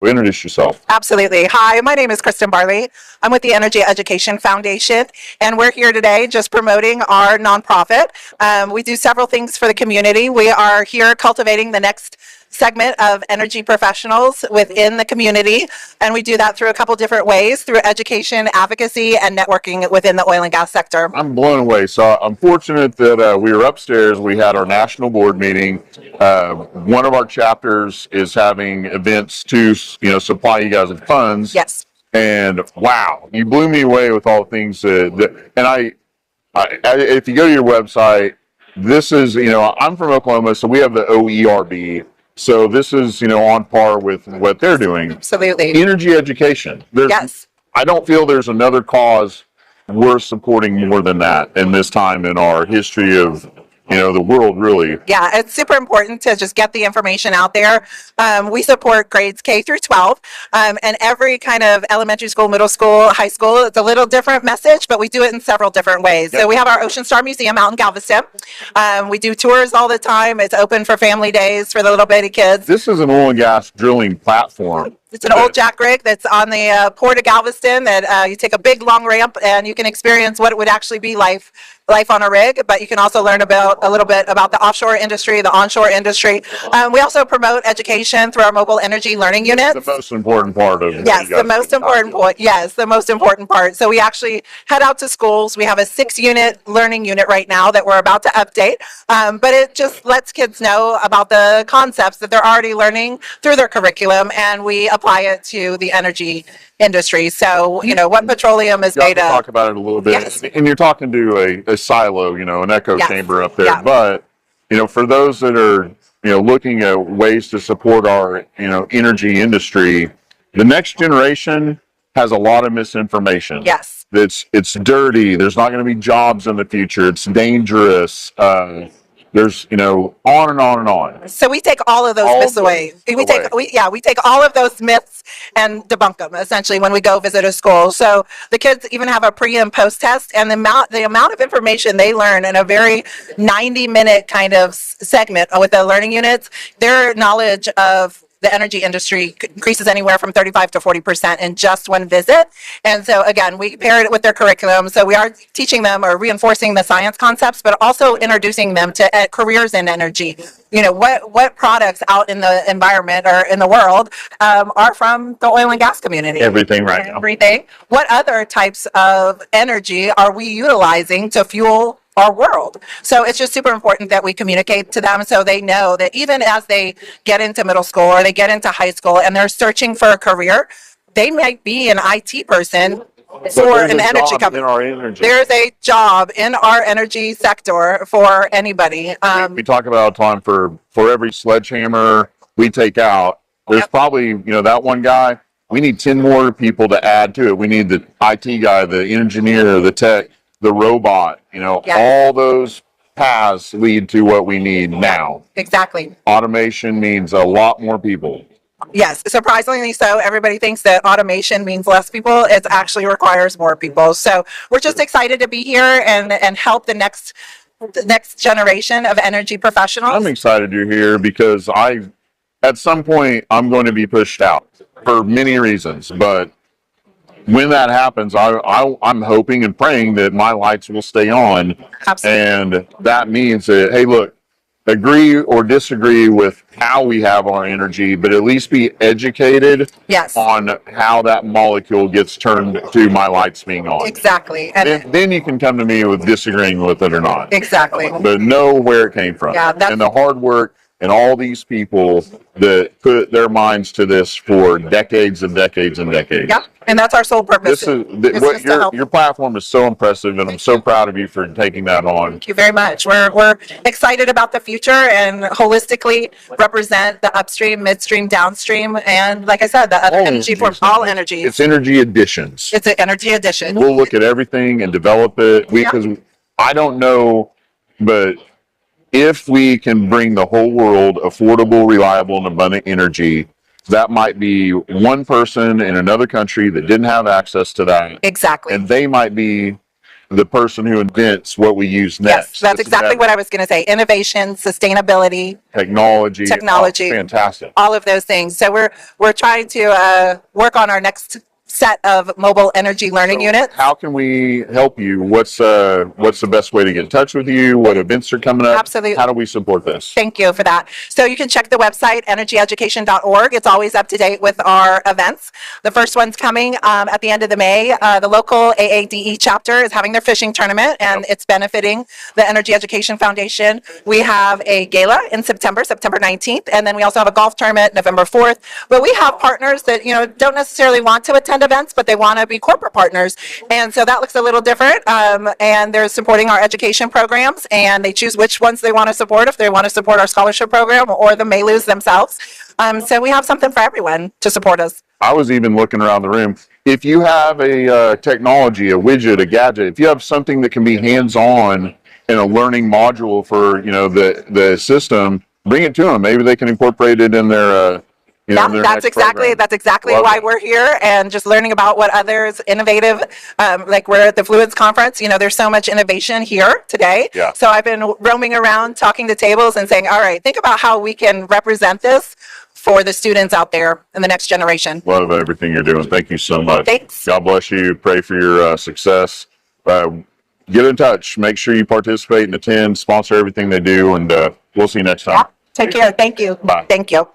Introduce yourself. Absolutely. Hi, my name is Kristen Barley. I'm with the Energy Education Foundation, and we're here today just promoting our nonprofit. We do several things for the community. We are here cultivating the next segment of energy professionals within the community, and we do that through a couple different ways, through education, advocacy, and networking within the oil and gas sector. I'm blown away. So I'm fortunate that we were upstairs. We had our national board meeting. One of our chapters is having events to, supply you guys with funds. Yes. And wow, you blew me away with all the things and if you go to your website, this is, I'm from Oklahoma, so we have the OERB. So this is, on par with what they're doing. Absolutely. Energy education. Yes. I don't feel there's another cause worth supporting more than that in this time in our history of, the world, really. Yeah, it's super important to just get the information out there. We support grades K through 12, and every kind of elementary school, middle school, high school. It's a little different message, but we do it in several different ways. Yep. So we have our Ocean Star Museum out in Galveston. We do tours all the time. It's open for family days for the little bitty kids. This is an oil and gas drilling platform. It's an old jack rig that's on the port of Galveston that you take a big long ramp and you can experience what it would actually be life on a rig, but you can also learn a little bit about the offshore industry, the onshore industry. We also promote education through our mobile energy learning units. The most important part of it. Yes, the most important point. Yes, the most important part. So we actually head out to schools. We have a 6-unit learning unit right now that we're about to update, but it just lets kids know about the concepts that they're already learning through their curriculum, and we apply it to the energy industry. So, what petroleum is made of. Talk about it a little bit. Yes. And you're talking to a silo, an echo chamber up there. Yeah. But, for those that are, looking at ways to support our, energy industry, the next generation has a lot of misinformation. Yes. It's dirty. There's not going to be jobs in the future. It's dangerous. There's, on and on and on. So we take all of those myths away. We take all of those myths and debunk them essentially when we go visit a school. So the kids even have a pre and post test, and the amount of information they learn in a very 90-minute kind of segment with the learning units, their knowledge of the energy industry increases anywhere from 35 to 40% in just one visit. And so again, we pair it with their curriculum. So we are teaching them or reinforcing the science concepts, but also introducing them to careers in energy. What products out in the environment or in the world are from the oil and gas community. Everything right now. Everything. What other types of energy are we utilizing to fuel our world? So it's just super important that we communicate to them so they know that even as they get into middle school or they get into high school and they're searching for a career, they might be an IT person for an energy company. There's a job in our energy sector for anybody. We talk about all the time for every sledgehammer we take out, there's probably, that one guy, we need 10 more people to add to it. We need the IT guy, the engineer, the tech, the robot, all those paths lead to what we need now. Exactly. Automation means a lot more people. Yes, surprisingly so. Everybody thinks that automation means less people. It actually requires more people. So we're just excited to be here and help the next generation of energy professionals. I'm excited you're here because at some point I'm going to be pushed out for many reasons, but when that happens, I'm hoping and praying that my lights will stay on. Absolutely. And that means that, hey, look, agree or disagree with how we have our energy, but at least be educated on how that molecule gets turned to my lights being on. Exactly. And then you can come to me with disagreeing with it or not. Exactly. But know where it came from. Yeah, and the hard work and all these people that put their minds to this for decades and decades and decades. Yep. And that's our sole purpose. Your platform is so impressive, and I'm so proud of you for taking that on. Thank you very much. We're excited about the future and holistically represent the upstream, midstream, downstream, and like I said, the other energy forms, all energy. It's energy additions. It's an energy addition. We'll look at everything and develop it. Because I don't know, but if we can bring the whole world affordable, reliable, and abundant energy, that might be one person in another country that didn't have access to that. Exactly. And they might be the person who invents what we use next. Yes, that's exactly what I was going to say. Innovation, sustainability, technology. technology. Oh, fantastic. All of those things. So we're trying to work on our next set of mobile energy learning units. How can we help you? What's the best way to get in touch with you? What events are coming up? Absolutely. How do we support this? Thank you for that. So you can check the website, energyeducation.org. It's always up to date with our events. The first one's coming at the end of the May. The local AADE chapter is having their fishing tournament, and it's benefiting the Energy Education Foundation. We have a gala in September 19th, and then we also have a golf tournament November 4th. But we have partners that don't necessarily want to attend events, but they want to be corporate partners, and so that looks a little different. And they're supporting our education programs, and they choose which ones they want to support, if they want to support our scholarship program or the MALUs themselves. So we have something for everyone to support us. I was even looking around the room. If you have a technology, a widget, a gadget, if you have something that can be hands-on in a learning module for the system, bring it to them. Maybe they can incorporate it in their That's exactly why we're here, and just learning about what others innovative, like we're at the Fluids Conference. There's so much innovation here today. Yeah. So I've been roaming around talking to tables and saying, all right, think about how we can represent this for the students out there in the next generation. Love everything you're doing. Thank you so much. Thanks. God bless you. Pray for your success. Get in touch. Make sure you participate and attend, sponsor everything they do, and we'll see you next time. Take care. Thank you. Bye. Thank you.